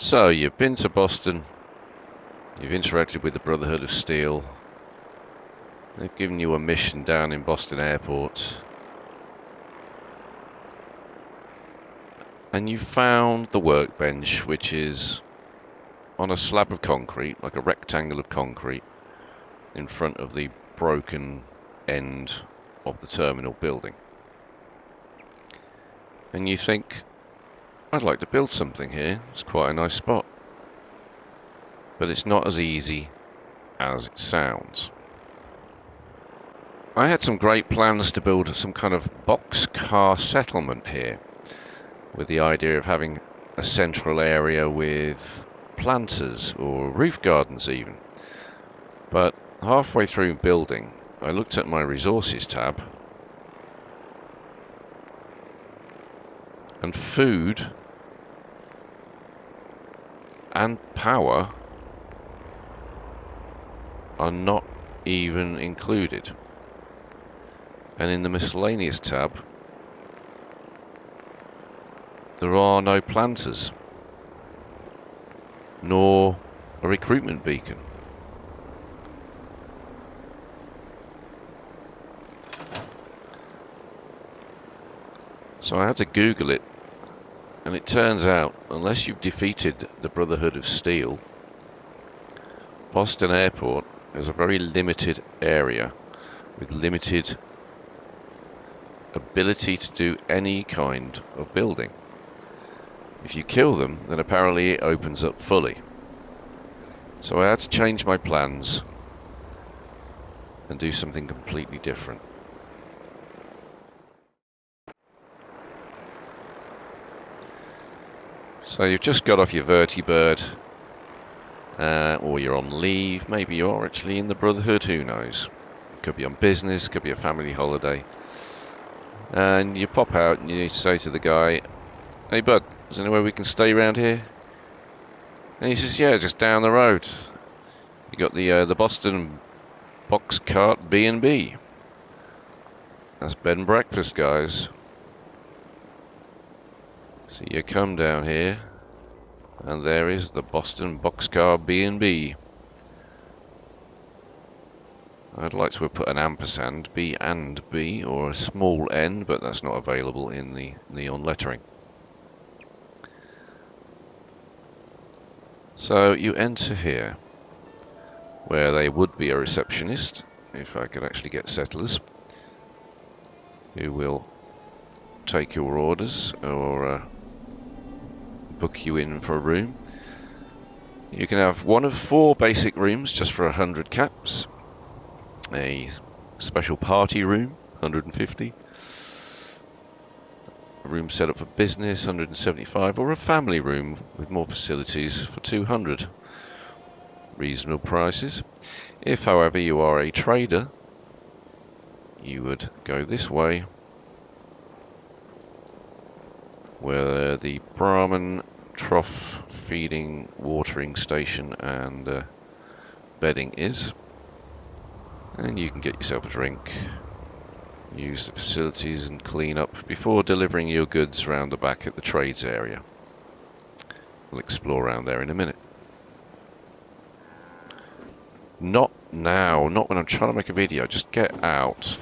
So, you've been to Boston, you've interacted with the Brotherhood of Steel, they've given you a mission down in Boston Airport, and you found the workbench, which is on a slab of concrete, like a rectangle of concrete, in front of the broken end of the terminal building. And you think, I'd like to build something here, it's quite a nice spot. But it's not as easy as it sounds. I had some great plans to build some kind of boxcar settlement here, with the idea of having a central area with planters or roof gardens even. But halfway through building, I looked at my resources tab, and food and power are not even included. And in the miscellaneous tab, there are no planters, nor a recruitment beacon. So I had to Google it, and it turns out, unless you've defeated the Brotherhood of Steel, Boston Airport is a very limited area with limited ability to do any kind of building. If you kill them, then apparently it opens up fully. So I had to change my plans and do something completely different. So you've just got off your vertibird, or you're on leave, maybe you're actually in the Brotherhood, who knows. Could be on business, could be a family holiday. And you pop out and you say to the guy, "Hey bud, is there anywhere we can stay around here?" And he says, "Yeah, just down the road. You got the Boston Boxcar B&B. That's bed and breakfast, guys." So you come down here, and there is the Boston Boxcar B&B. I'd like to have put an ampersand, B and B, or a small n, but that's not available in the neon lettering. So you enter here, where there would be a receptionist, if I could actually get settlers, who will take your orders or book you in for a room. You can have one of 4 basic rooms just for 100 caps, a special party room, 150, a room set up for business, 175, or a family room with more facilities for 200. Reasonable prices. If, however, you are a trader, you would go this way, where the Brahman trough feeding watering station and bedding is, and you can get yourself a drink, use the facilities and clean up before delivering your goods round the back at the trades area. We'll explore around there in a minute. Not now, not when I'm trying to make a video. Just get out.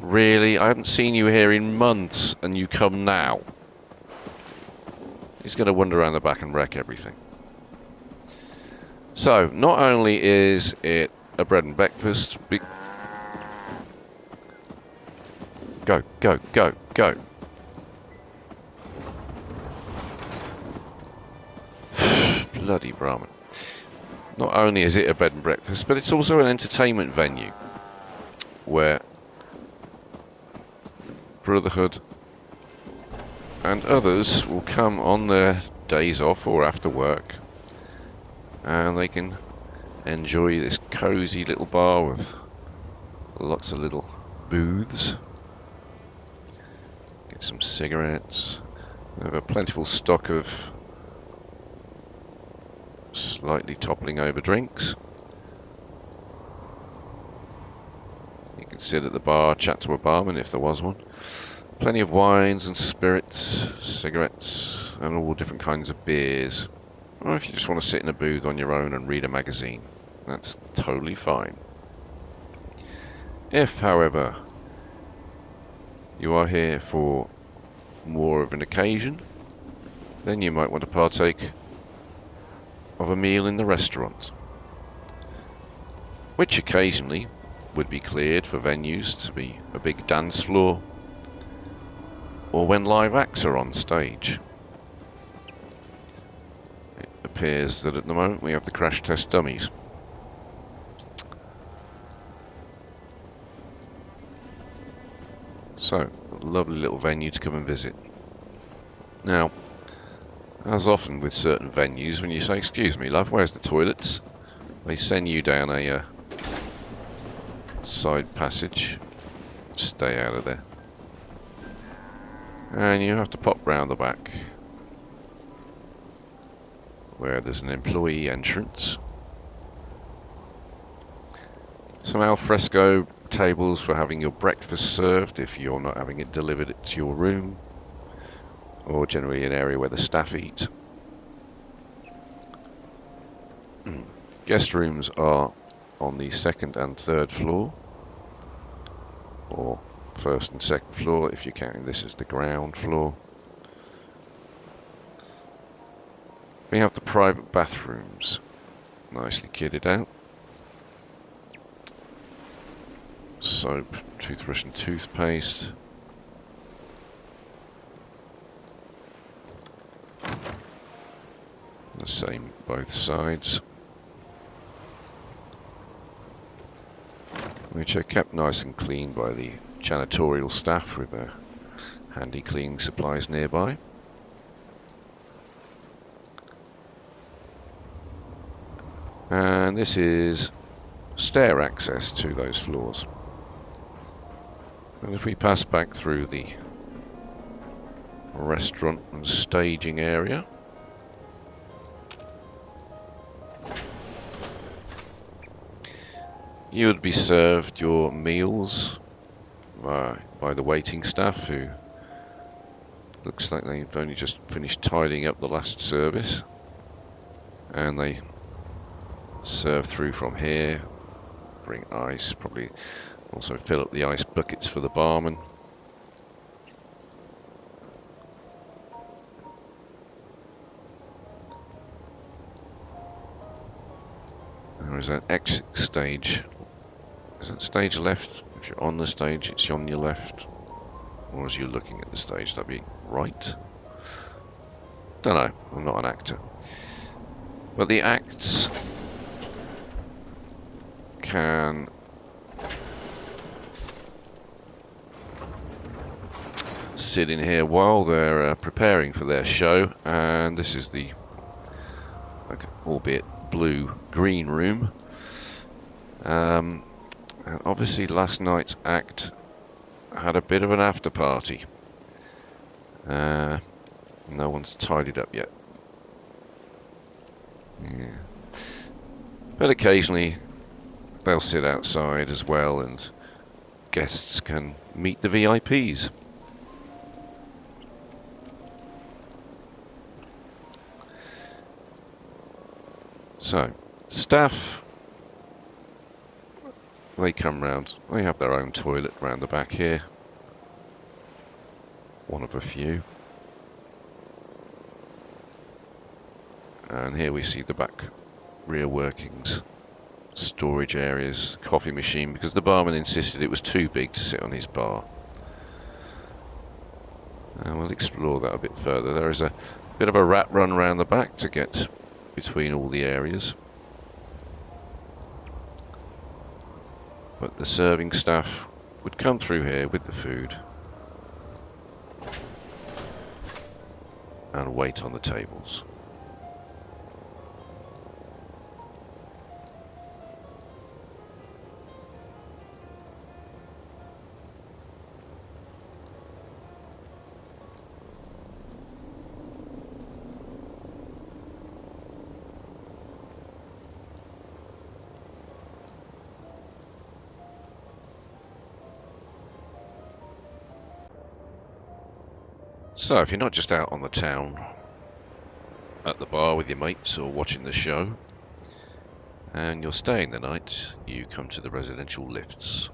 Really? I haven't seen you here in months and you come now. He's going to wander around the back and wreck everything. So, not only is it a bread and breakfast, go, go, go, go. Bloody Brahmin. Not only is it a bed and breakfast, but it's also an entertainment venue where Brotherhood and others will come on their days off or after work, and they can enjoy this cozy little bar with lots of little booths. Get some cigarettes. We have a plentiful stock of slightly toppling over drinks. You can sit at the bar, chat to a barman if there was one. Plenty of wines and spirits, cigarettes, and all different kinds of beers. Or if you just want to sit in a booth on your own and read a magazine, that's totally fine. If, however, you are here for more of an occasion, then you might want to partake of a meal in the restaurant, which occasionally would be cleared for venues to be a big dance floor, or when live acts are on stage. It appears that at the moment we have the crash test dummies. So, a lovely little venue to come and visit. Now, as often with certain venues, when you say, "Excuse me, love, where's the toilets?" they send you down a side passage. Stay out of there. And you have to pop round the back, where there's an employee entrance. Some al fresco tables for having your breakfast served if you're not having it delivered to your room, or generally an area where the staff eat. Guest rooms are on the second and third floor, or first and second floor if you're counting this as the ground floor. We have the private bathrooms, nicely kitted out. Soap, toothbrush and toothpaste. The same both sides, which are kept nice and clean by the janitorial staff with their handy cleaning supplies nearby. And this is stair access to those floors. And if we pass back through the restaurant and staging area, you would be served your meals by the waiting staff, who looks like they've only just finished tidying up the last service, and they serve through from here, bring ice, probably also fill up the ice buckets for the barman. There is an exit stage. Is that stage left? If you're on the stage, it's on your left. Or as you're looking at the stage, that'd be right. Don't know, I'm not an actor. But the acts can sit in here while they're preparing for their show, and this is the, albeit blue-green room. And obviously last night's act had a bit of an after party. No one's tidied up yet. Yeah. But occasionally they'll sit outside as well, and guests can meet the VIPs. So, staff, they come round, they have their own toilet round the back here. One of a few. And here we see the back rear workings, storage areas, coffee machine, because the barman insisted it was too big to sit on his bar. And we'll explore that a bit further. There is a bit of a rat run around the back to get between all the areas. But the serving staff would come through here with the food and wait on the tables. So if you're not just out on the town at the bar with your mates or watching the show, and you're staying the night, you come to the residential lifts.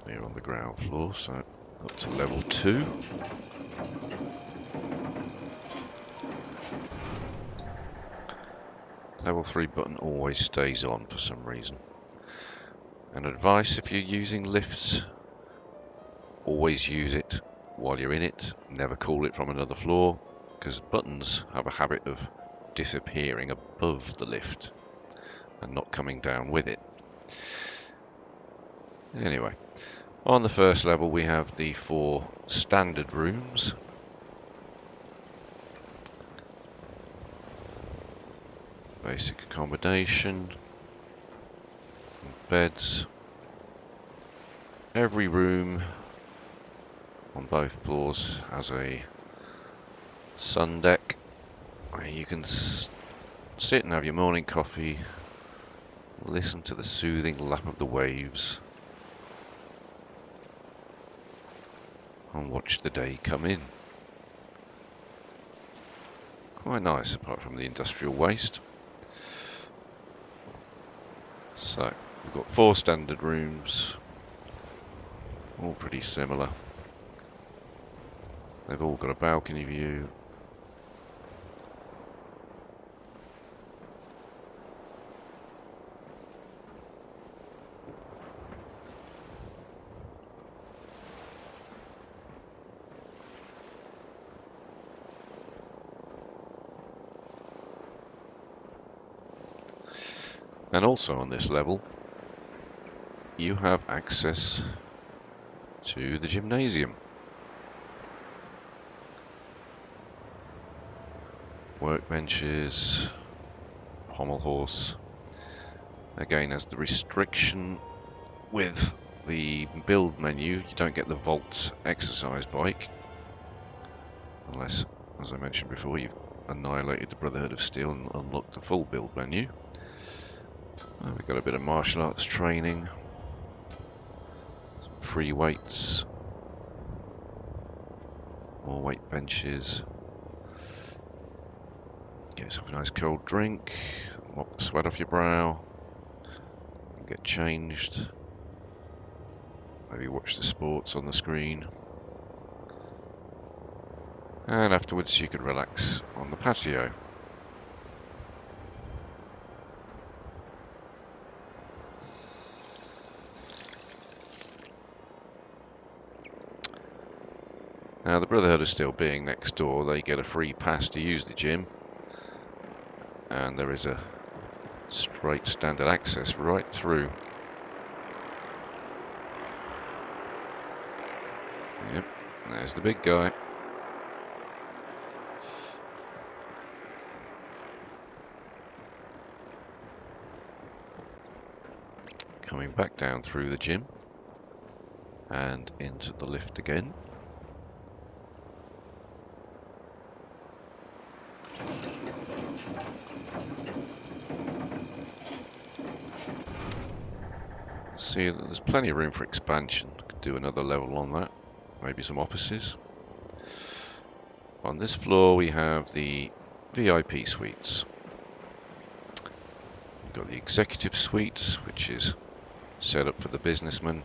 We're on the ground floor, so up to level 2. Level 3 button always stays on for some reason. And advice, if you're using lifts, always use it while you're in it. Never call it from another floor, because buttons have a habit of disappearing above the lift and not coming down with it. Anyway, on the first level we have the 4 standard rooms. Basic accommodation, beds. Every room on both floors has a sun deck where you can sit and have your morning coffee, listen to the soothing lap of the waves, and watch the day come in. Quite nice, apart from the industrial waste. So, we've got 4 standard rooms, all pretty similar. They've all got a balcony view. And also on this level, you have access to the gymnasium. Workbenches, pommel horse. Again, as the restriction with the build menu, you don't get the Volt exercise bike. Unless, as I mentioned before, you've annihilated the Brotherhood of Steel and unlocked the full build menu. We've got a bit of martial arts training, some free weights, more weight benches. Get yourself a nice cold drink, mop the sweat off your brow, get changed, maybe watch the sports on the screen, and afterwards you can relax on the patio. Now the Brotherhood of Steel being next door, they get a free pass to use the gym, and there is a straight standard access right through. Yep, there's the big guy. Coming back down through the gym and into the lift again. See, there's plenty of room for expansion. Could do another level on that, maybe some offices. On this floor we have the VIP suites. We've got the executive suite, which is set up for the businessman.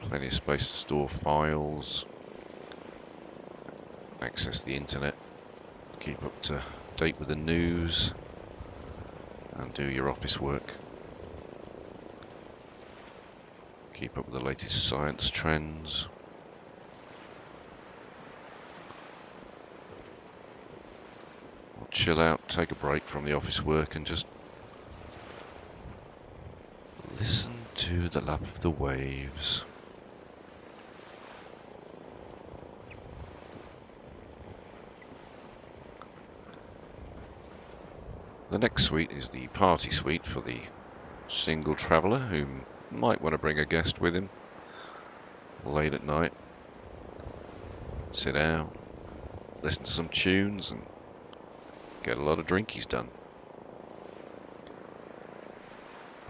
Plenty of space to store files, access the internet, keep up to date with the news, and do your office work. Keep up with the latest science trends. Or chill out, take a break from the office work and just listen to the lap of the waves. The next suite is the party suite for the single traveller who might want to bring a guest with him late at night. Sit down, listen to some tunes and get a lot of drinkies done.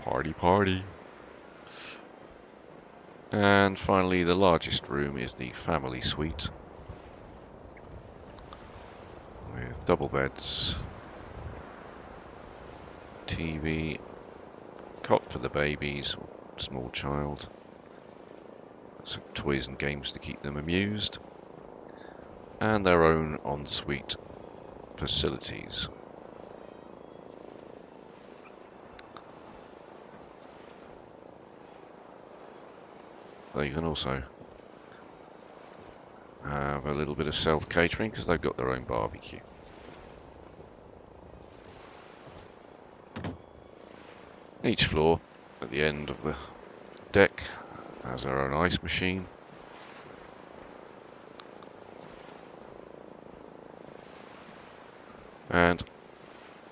Party, party. And finally, the largest room is the family suite with double beds, TV, cot for the babies or small child, some toys and games to keep them amused, and their own ensuite facilities. They can also have a little bit of self-catering because they've got their own barbecue. Each floor at the end of the deck has their own ice machine. And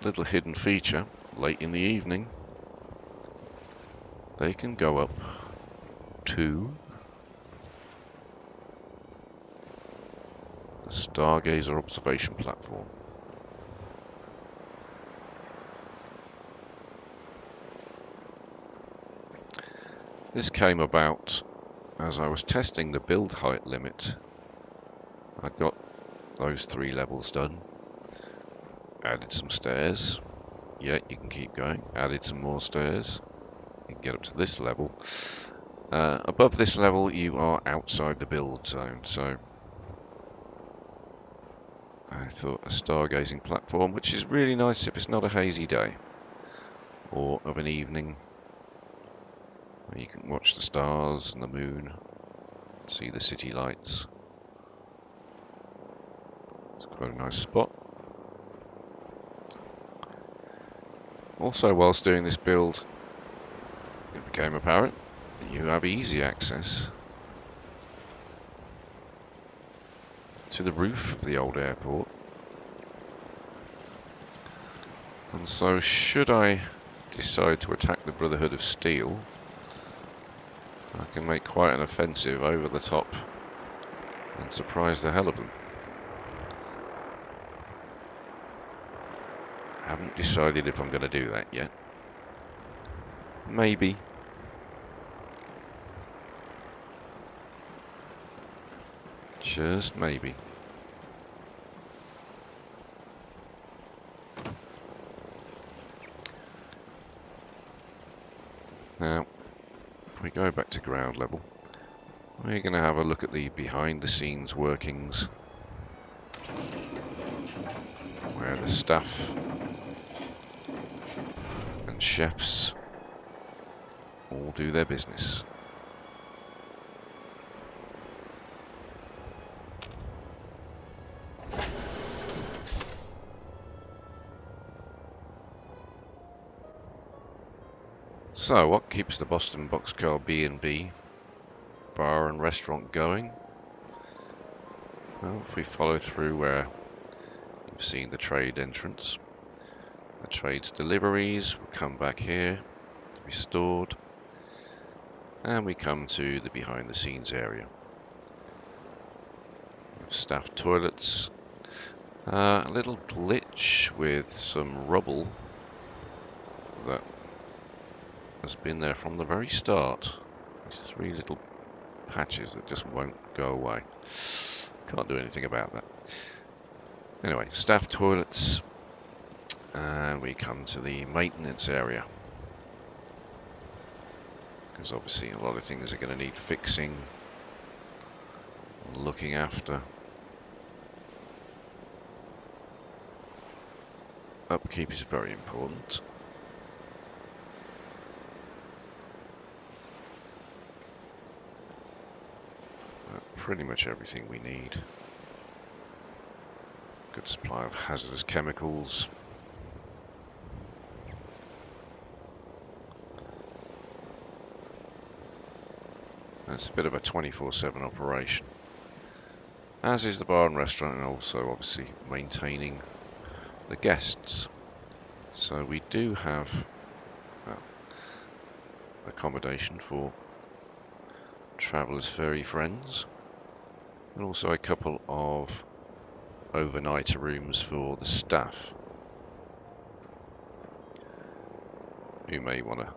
little hidden feature, late in the evening, they can go up to the Stargazer observation platform. This came about as I was testing the build height limit. I'd got those 3 levels done, added some stairs, yeah, you can keep going, added some more stairs, you can get up to this level. Above this level you are outside the build zone, so I thought a stargazing platform, which is really nice if it's not a hazy day or of an evening where you can watch the stars and the moon, see the city lights. It's quite a nice spot. Also, whilst doing this build, it became apparent that you have easy access to the roof of the old airport. And so, should I decide to attack the Brotherhood of Steel, I can make quite an offensive over the top and surprise the hell of them. Haven't decided if I'm going to do that yet. Maybe. Just maybe. Now, if we go back to ground level, we're going to have a look at the behind the scenes workings, where the staff and chefs all do their business. So, what keeps the Boston Boxcar B&B bar and restaurant going? Well, if we follow through where you've seen the trade entrance, the trade's deliveries will come back here to be stored, and we come to the behind the scenes area. We have staff toilets, a little glitch with some rubble that has been there from the very start. These 3 little patches that just won't go away. Can't do anything about that. Anyway, staff toilets, and we come to the maintenance area, because obviously a lot of things are going to need fixing and looking after. Upkeep is very important. Pretty much everything we need. Good supply of hazardous chemicals. It's a bit of a 24/7 operation, as is the bar and restaurant, and also obviously maintaining the guests. So we do have accommodation for travellers' furry friends, and also a couple of overnighter rooms for the staff who may want to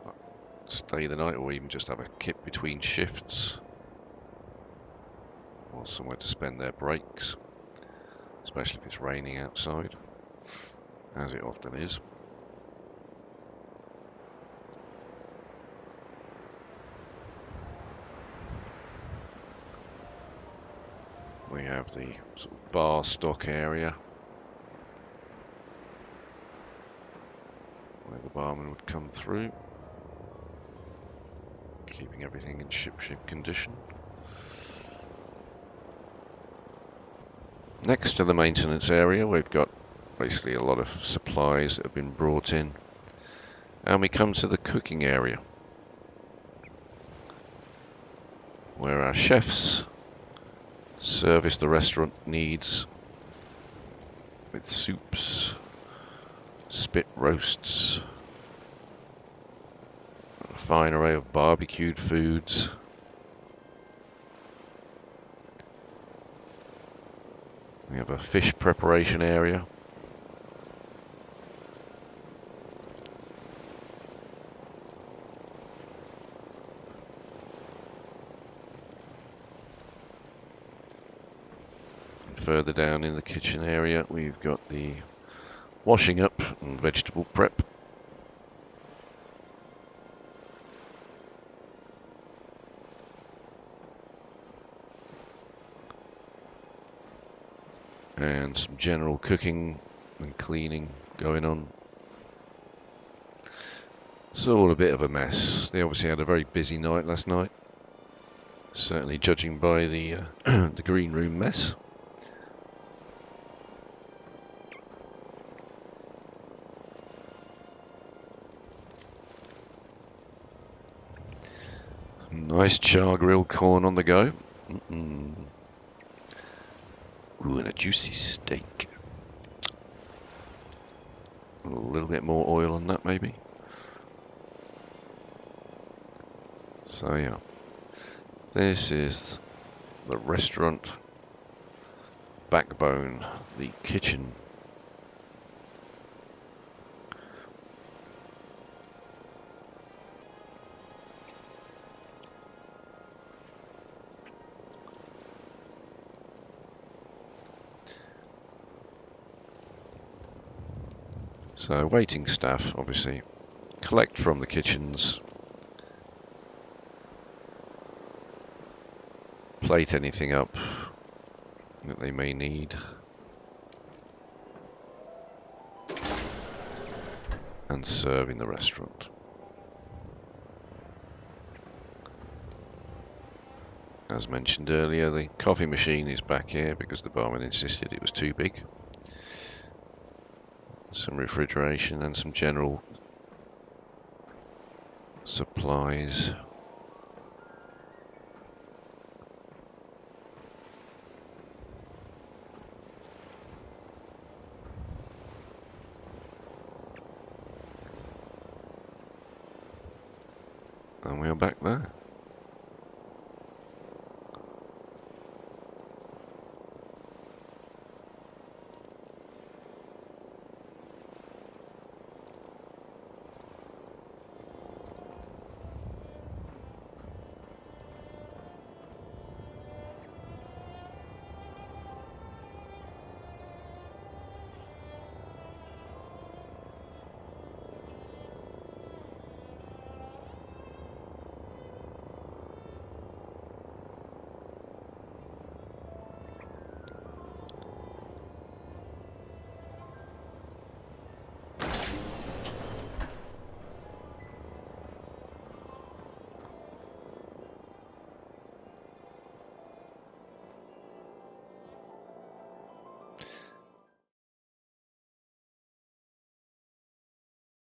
stay the night or even just have a kip between shifts, or somewhere to spend their breaks, especially if it's raining outside, as it often is. We have the sort of bar stock area where the barman would come through, keeping everything in ship-shape condition. Next to the maintenance area, we've got basically a lot of supplies that have been brought in, and we come to the cooking area where our chefs service the restaurant needs with soups, spit roasts, a fine array of barbecued foods. We have a fish preparation area. Further down in the kitchen area, we've got the washing up and vegetable prep. And some general cooking and cleaning going on. It's all a bit of a mess. They obviously had a very busy night last night. Certainly judging by the the green room mess. Nice char grilled corn on the go. Ooh, and a juicy steak. A little bit more oil on that, maybe. So yeah, this is the restaurant backbone, the kitchen. So waiting staff obviously collect from the kitchens, plate anything up that they may need, and serve in the restaurant. As mentioned earlier, the coffee machine is back here because the barman insisted it was too big. Some refrigeration and some general supplies. And we are back there.